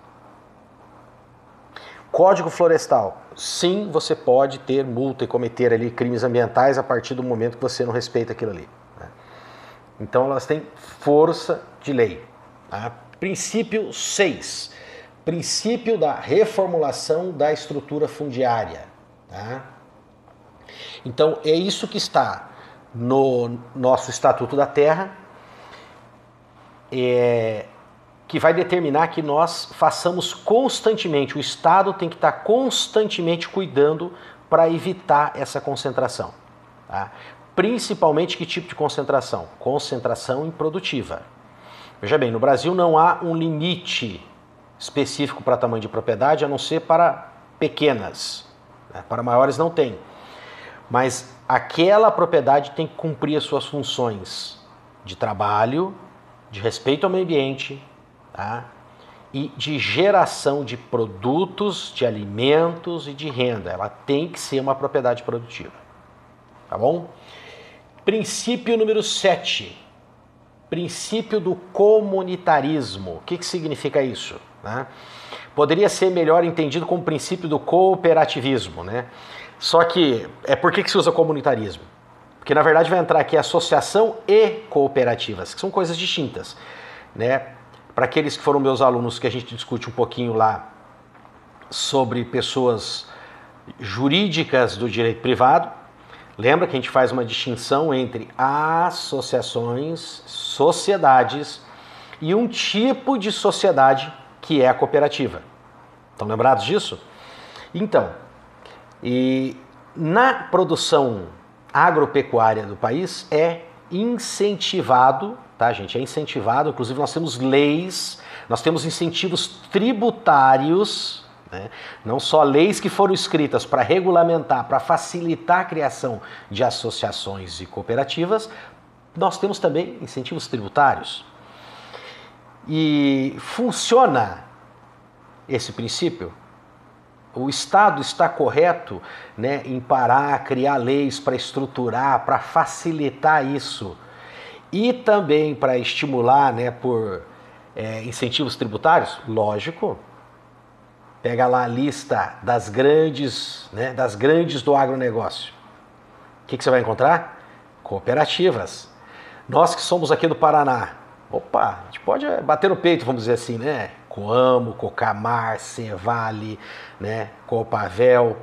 Speaker 1: Código Florestal, sim, você pode ter multa e cometer ali crimes ambientais a partir do momento que você não respeita aquilo ali, né? Então elas têm força de lei, tá? Princípio 6, princípio da reformulação da estrutura fundiária, tá? Então é isso que está no nosso Estatuto da Terra, que vai determinar que nós façamos constantemente, o Estado tem que estar constantemente cuidando para evitar essa concentração, tá? Principalmente que tipo de concentração? Concentração improdutiva. Veja bem, no Brasil não há um limite específico para tamanho de propriedade, a não ser para pequenas, né? Para maiores não tem. Mas aquela propriedade tem que cumprir as suas funções de trabalho, de respeito ao meio ambiente, tá? E de geração de produtos, de alimentos e de renda. Ela tem que ser uma propriedade produtiva. tá bom? Princípio número 7. Princípio do comunitarismo. O que significa isso? Né? Poderia ser melhor entendido como princípio do cooperativismo, né? Só que, por que se usa comunitarismo? Porque na verdade vai entrar aqui associação e cooperativas, que são coisas distintas, né? Para aqueles que foram meus alunos, que a gente discute um pouquinho lá sobre pessoas jurídicas do direito privado, lembra que a gente faz uma distinção entre associações, sociedades e um tipo de sociedade que é a cooperativa. Estão lembrados disso? Então, e na produção agropecuária do país é incentivado, tá, gente? É incentivado, inclusive nós temos leis, nós temos incentivos tributários, né? Não só leis que foram escritas para regulamentar, para facilitar a criação de associações e cooperativas, nós temos também incentivos tributários. E funciona esse princípio? O Estado está correto, né, em parar, criar leis para estruturar, para facilitar isso e também para estimular, né, por incentivos tributários? Lógico. Pega lá a lista das grandes, né, do agronegócio. O que você vai encontrar? Cooperativas. Nós que somos aqui do Paraná, opa, a gente pode bater no peito, vamos dizer assim, né? Coamo, Cocamar, Cevale, né? Copavel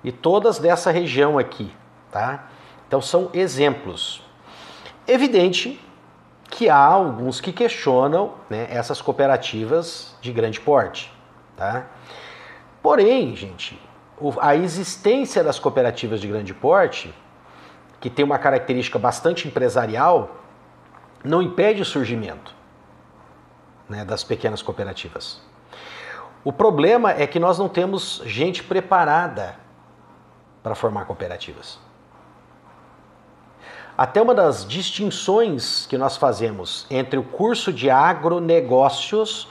Speaker 1: e todas dessa região aqui, tá? Então são exemplos. Evidente que há alguns que questionam, né, essas cooperativas de grande porte, tá? Porém, gente, a existência das cooperativas de grande porte, que tem uma característica bastante empresarial, não impede o surgimento, né, das pequenas cooperativas. O problema é que nós não temos gente preparada para formar cooperativas. Até uma das distinções que nós fazemos entre o curso de agronegócios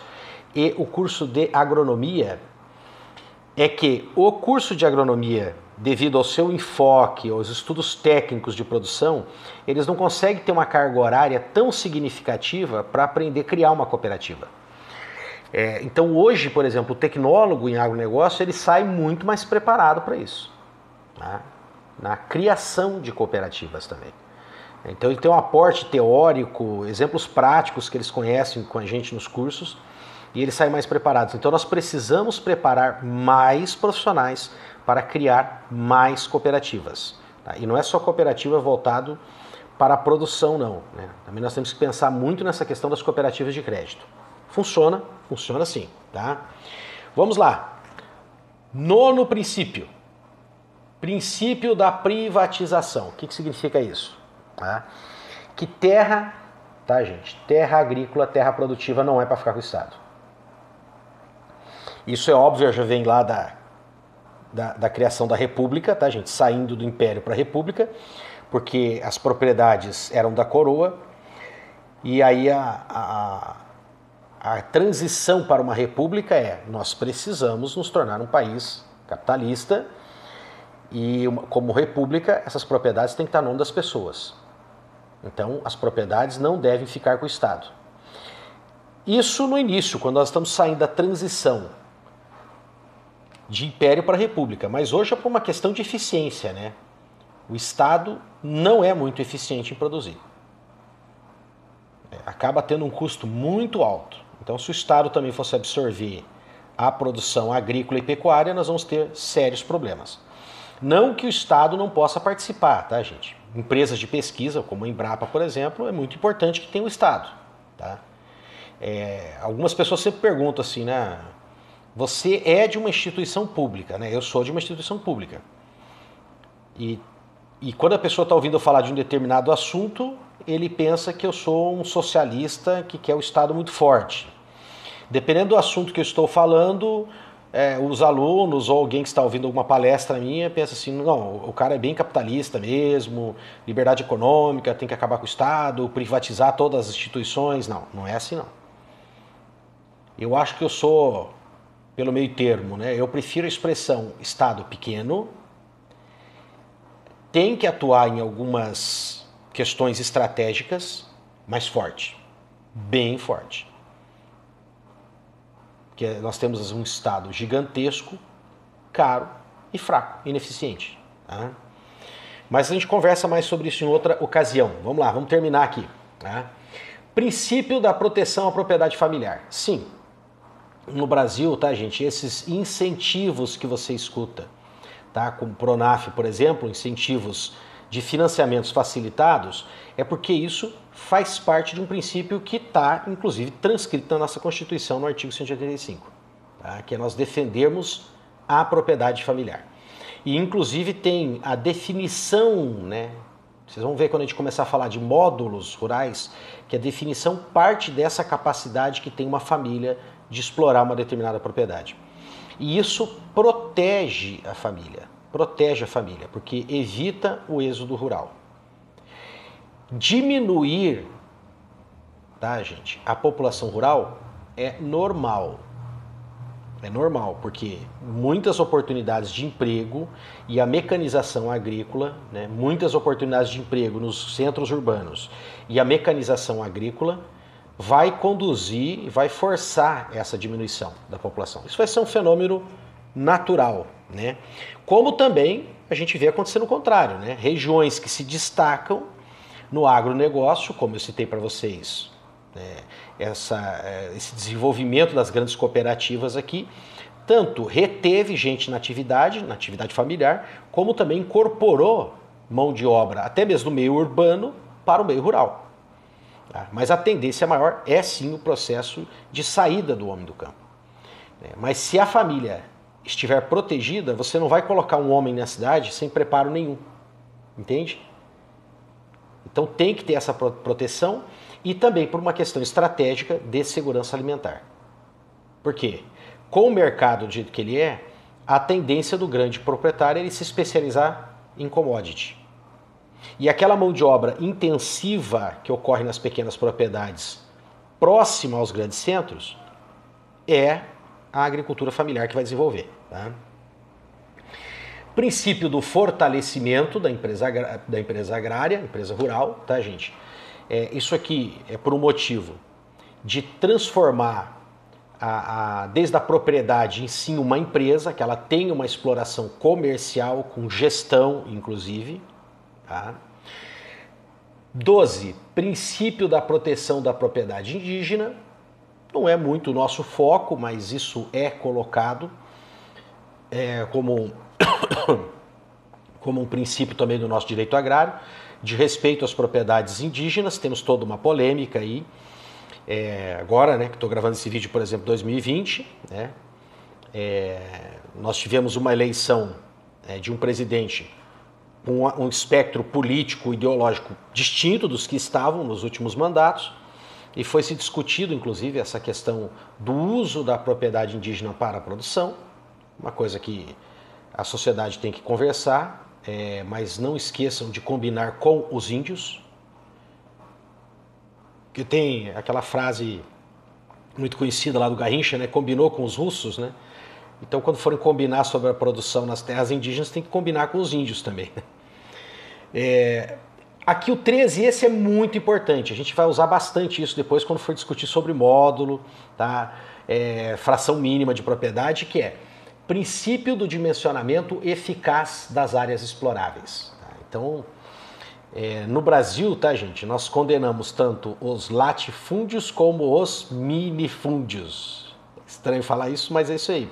Speaker 1: e o curso de agronomia é que o curso de agronomia, devido ao seu enfoque, aos estudos técnicos de produção, eles não conseguem ter uma carga horária tão significativa para aprender a criar uma cooperativa. Então hoje, por exemplo, o tecnólogo em agronegócio, ele sai muito mais preparado para isso, tá? Na criação de cooperativas também. Então ele tem um aporte teórico, exemplos práticos que eles conhecem com a gente nos cursos, e eles saem mais preparados. Então nós precisamos preparar mais profissionais para criar mais cooperativas. Tá? E não é só cooperativa voltado para a produção, não, né? Também nós temos que pensar muito nessa questão das cooperativas de crédito. Funciona? Funciona sim. Tá? Vamos lá. Nono princípio. Princípio da privatização. O que significa isso? Tá? Que terra, tá, gente? Terra agrícola, terra produtiva não é para ficar com o Estado. Isso é óbvio, já vem lá da criação da República, tá, gente? Saindo do Império para a República, porque as propriedades eram da coroa, e aí a transição para uma república nós precisamos nos tornar um país capitalista, e como república, essas propriedades têm que estar no nome das pessoas. Então, as propriedades não devem ficar com o Estado. Isso no início, quando nós estamos saindo da transição de império para república, mas hoje é por uma questão de eficiência, né? O Estado não é muito eficiente em produzir. Acaba tendo um custo muito alto. Então, se o Estado também fosse absorver a produção agrícola e pecuária, nós vamos ter sérios problemas. Não que o Estado não possa participar, tá, gente? Empresas de pesquisa, como a Embrapa, por exemplo, é muito importante que tenha o Estado, tá? Algumas pessoas sempre perguntam assim, né? Você é de uma instituição pública, né? Eu sou de uma instituição pública. E quando a pessoa está ouvindo eu falar de um determinado assunto, ele pensa que eu sou um socialista que quer o Estado muito forte. Dependendo do assunto que eu estou falando, os alunos ou alguém que está ouvindo alguma palestra minha pensa assim, não, o cara é bem capitalista mesmo, liberdade econômica, tem que acabar com o Estado, privatizar todas as instituições. Não, não é assim não. Eu acho que eu sou pelo meio termo, né? Eu prefiro a expressão Estado pequeno, tem que atuar em algumas questões estratégicas mais forte, bem forte. Porque nós temos um Estado gigantesco, caro e fraco, ineficiente. Tá? Mas a gente conversa mais sobre isso em outra ocasião. Vamos lá, vamos terminar aqui. Tá? Princípio da proteção à propriedade familiar. Sim, no Brasil, tá, gente, esses incentivos que você escuta, tá, como Pronaf, por exemplo, incentivos de financiamentos facilitados, é porque isso faz parte de um princípio que está, inclusive, transcrito na nossa Constituição, no artigo 185, tá, que é nós defendermos a propriedade familiar. E, inclusive, tem a definição, né? Vocês vão ver quando a gente começar a falar de módulos rurais, que a definição parte dessa capacidade que tem uma família de explorar uma determinada propriedade. E isso protege a família, porque evita o êxodo rural. Diminuir, tá, gente, a população rural é normal. É normal, porque muitas oportunidades de emprego e a mecanização agrícola, né, muitas oportunidades de emprego nos centros urbanos e a mecanização agrícola vai conduzir, vai forçar essa diminuição da população. Isso vai ser um fenômeno natural, né? Como também a gente vê acontecendo o contrário, né? Regiões que se destacam no agronegócio, como eu citei para vocês, esse desenvolvimento das grandes cooperativas aqui, tanto reteve gente na atividade familiar, como também incorporou mão de obra, até mesmo do meio urbano, para o meio rural. Mas a tendência maior é sim o processo de saída do homem do campo. Mas se a família estiver protegida, você não vai colocar um homem na cidade sem preparo nenhum, entende? Então tem que ter essa proteção e também por uma questão estratégica de segurança alimentar. Por quê? Com o mercado do jeito que ele é, a tendência do grande proprietário é ele se especializar em commodity. E aquela mão de obra intensiva que ocorre nas pequenas propriedades próxima aos grandes centros é a agricultura familiar que vai desenvolver. Tá? Princípio do fortalecimento da empresa agrária, empresa rural, tá, gente? Isso aqui é por um motivo de transformar desde a propriedade em si uma empresa, que ela tenha uma exploração comercial, com gestão, inclusive. Tá? 12. Princípio da proteção da propriedade indígena. Não é muito o nosso foco, mas isso é colocado como um princípio também do nosso direito agrário, de respeito às propriedades indígenas. Temos toda uma polêmica aí, agora, né, que estou gravando esse vídeo, por exemplo, 2020, né, nós tivemos uma eleição de um presidente com um espectro político, ideológico distinto dos que estavam nos últimos mandatos, e foi se discutido, inclusive, essa questão do uso da propriedade indígena para a produção, uma coisa que a sociedade tem que conversar, mas não esqueçam de combinar com os índios, que tem aquela frase muito conhecida lá do Garrincha, né? Combinou com os russos, né? Então, quando forem combinar sobre a produção nas terras indígenas, tem que combinar com os índios também. Aqui o 13, esse é muito importante, a gente vai usar bastante isso depois quando for discutir sobre módulo, tá? Fração mínima de propriedade, que é princípio do dimensionamento eficaz das áreas exploráveis. Tá? Então, no Brasil, tá, gente, nós condenamos tanto os latifúndios como os minifúndios. Estranho falar isso, mas é isso aí.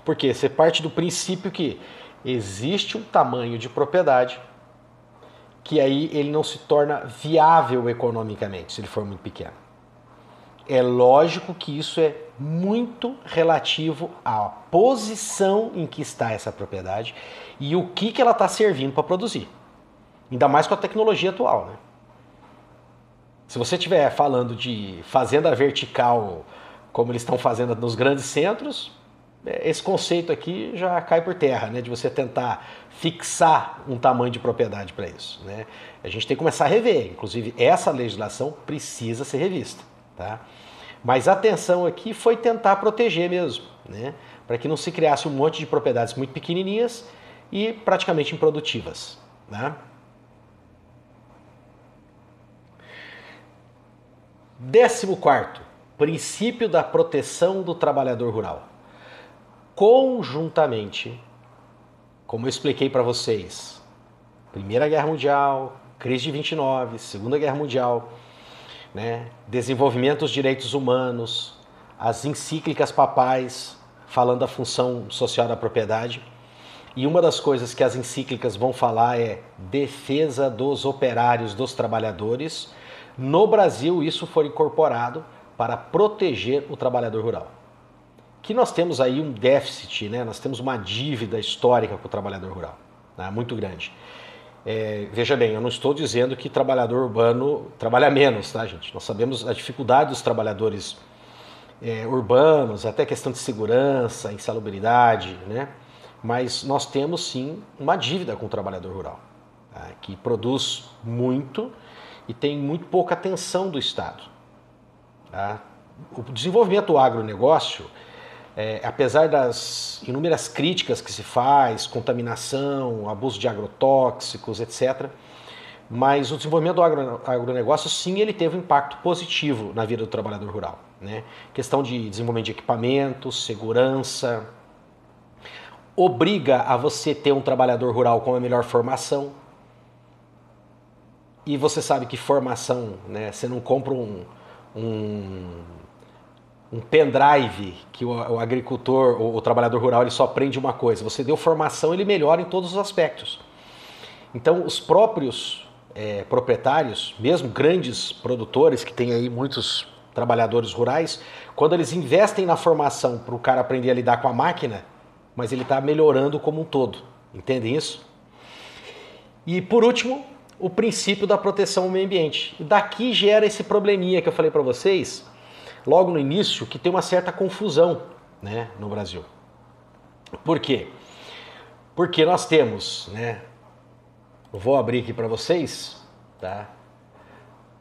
Speaker 1: Porque você parte do princípio que existe um tamanho de propriedade que aí ele não se torna viável economicamente, se ele for muito pequeno. É lógico que isso é muito relativo à posição em que está essa propriedade e o que ela está servindo para produzir. Ainda mais com a tecnologia atual, né? Se você estiver falando de fazenda vertical, como eles estão fazendo nos grandes centros, esse conceito aqui já cai por terra, né? De você tentar fixar um tamanho de propriedade para isso, né? A gente tem que começar a rever, inclusive essa legislação precisa ser revista, tá? Mas a atenção aqui foi tentar proteger mesmo, né? Para que não se criasse um monte de propriedades muito pequenininhas e praticamente improdutivas. né? 14º, princípio da proteção do trabalhador rural. Conjuntamente, como eu expliquei para vocês, Primeira Guerra Mundial, crise de 29, Segunda Guerra Mundial, né? Desenvolvimento dos direitos humanos, as encíclicas papais falando da função social da propriedade. E uma das coisas que as encíclicas vão falar é defesa dos operários, dos trabalhadores. No Brasil, isso foi incorporado para proteger o trabalhador rural. Que nós temos aí um déficit, né? Nós temos uma dívida histórica com o trabalhador rural, né? Muito grande. Veja bem, eu não estou dizendo que trabalhador urbano trabalha menos, tá, gente? Nós sabemos a dificuldade dos trabalhadores urbanos, até questão de segurança, insalubridade, né? Mas nós temos sim uma dívida com o trabalhador rural, tá? Que produz muito e tem muito pouca atenção do Estado, tá? O desenvolvimento do agronegócio, apesar das inúmeras críticas que se faz, contaminação, abuso de agrotóxicos, etc., mas o desenvolvimento do agronegócio, sim, ele teve um impacto positivo na vida do trabalhador rural, né? Questão de desenvolvimento de equipamentos, segurança, obriga a você ter um trabalhador rural com a melhor formação. E você sabe que formação, né? Você não compra um pendrive que o agricultor, o trabalhador rural, ele só aprende uma coisa. Você deu formação, ele melhora em todos os aspectos. Então, os próprios proprietários, mesmo grandes produtores, que têm aí muitos trabalhadores rurais, quando eles investem na formação para o cara aprender a lidar com a máquina, mas ele está melhorando como um todo. Entendem isso? E, por último, o princípio da proteção ao meio ambiente. E daqui gera esse probleminha que eu falei para vocês, logo no início, que tem uma certa confusão, né, no Brasil. Por quê? Porque nós temos, né, eu vou abrir aqui para vocês, tá?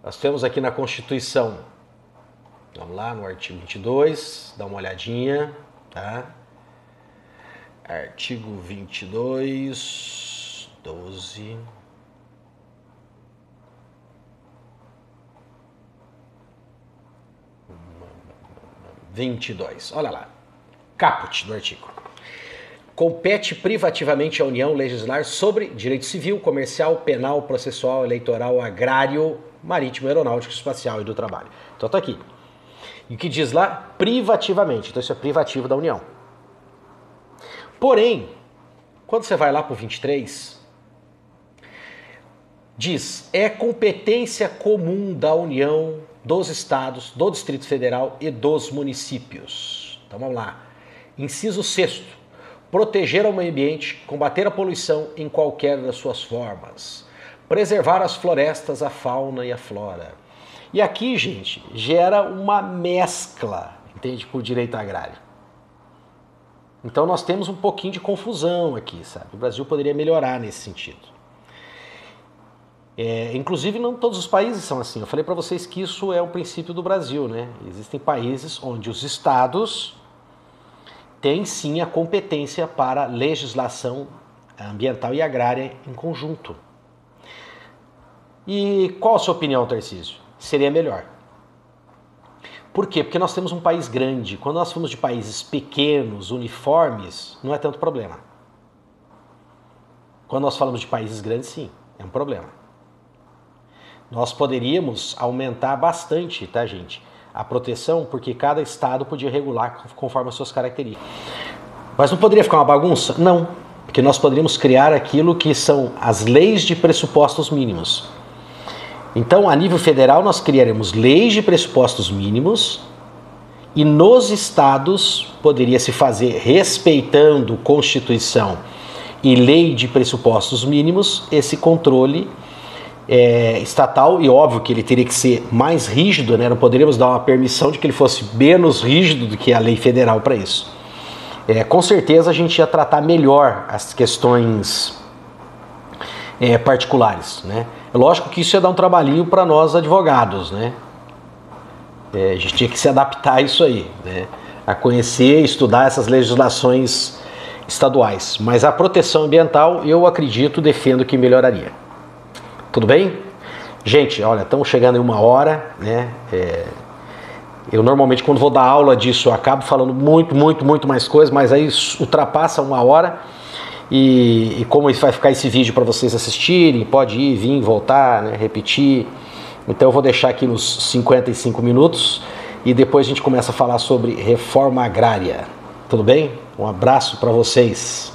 Speaker 1: Nós temos aqui na Constituição, vamos lá no artigo 22, dá uma olhadinha, tá? Artigo 22, 12... 22. Olha lá. Caput do artigo. Compete privativamente à União legislar sobre direito civil, comercial, penal, processual, eleitoral, agrário, marítimo, aeronáutico, espacial e do trabalho. Então tá aqui. E o que diz lá? Privativamente. Então isso é privativo da União. Porém, quando você vai lá para o 23, diz, é competência comum da União, dos estados, do Distrito Federal e dos municípios. Então vamos lá. Inciso 6º. Proteger o meio ambiente, combater a poluição em qualquer das suas formas. Preservar as florestas, a fauna e a flora. E aqui, gente, gera uma mescla, entende, com o direito agrário. Então nós temos um pouquinho de confusão aqui, sabe? O Brasil poderia melhorar nesse sentido. Inclusive, não todos os países são assim. Eu falei para vocês que isso é o princípio do Brasil, né? Existem países onde os estados têm sim a competência para legislação ambiental e agrária em conjunto. E qual a sua opinião, Tarcísio? Seria melhor. Por quê? Porque nós temos um país grande. Quando nós falamos de países pequenos, uniformes, não é tanto problema. Quando nós falamos de países grandes, sim, é um problema. Nós poderíamos aumentar bastante, tá, gente, a proteção, porque cada estado podia regular conforme as suas características. Mas não poderia ficar uma bagunça? Não, porque nós poderíamos criar aquilo que são as leis de pressupostos mínimos. Então, a nível federal, nós criaremos leis de pressupostos mínimos e nos estados poderia se fazer, respeitando Constituição e lei de pressupostos mínimos, esse controle estatal, e óbvio que ele teria que ser mais rígido, né? Não poderíamos dar uma permissão de que ele fosse menos rígido do que a lei federal para isso. Com certeza a gente ia tratar melhor as questões particulares, né? É lógico que isso ia dar um trabalhinho para nós advogados, né? A gente tinha que se adaptar a isso aí, né? A conhecer e estudar essas legislações estaduais, mas a proteção ambiental eu acredito, defendo que melhoraria. Tudo bem? Gente, olha, estamos chegando em 1 hora, né? Eu normalmente quando vou dar aula disso eu acabo falando muito mais coisas, mas aí ultrapassa 1 hora e como vai ficar esse vídeo para vocês assistirem, pode ir, vir, voltar, né? Repetir. Então eu vou deixar aqui nos 55 minutos e depois a gente começa a falar sobre reforma agrária. Tudo bem? Um abraço para vocês.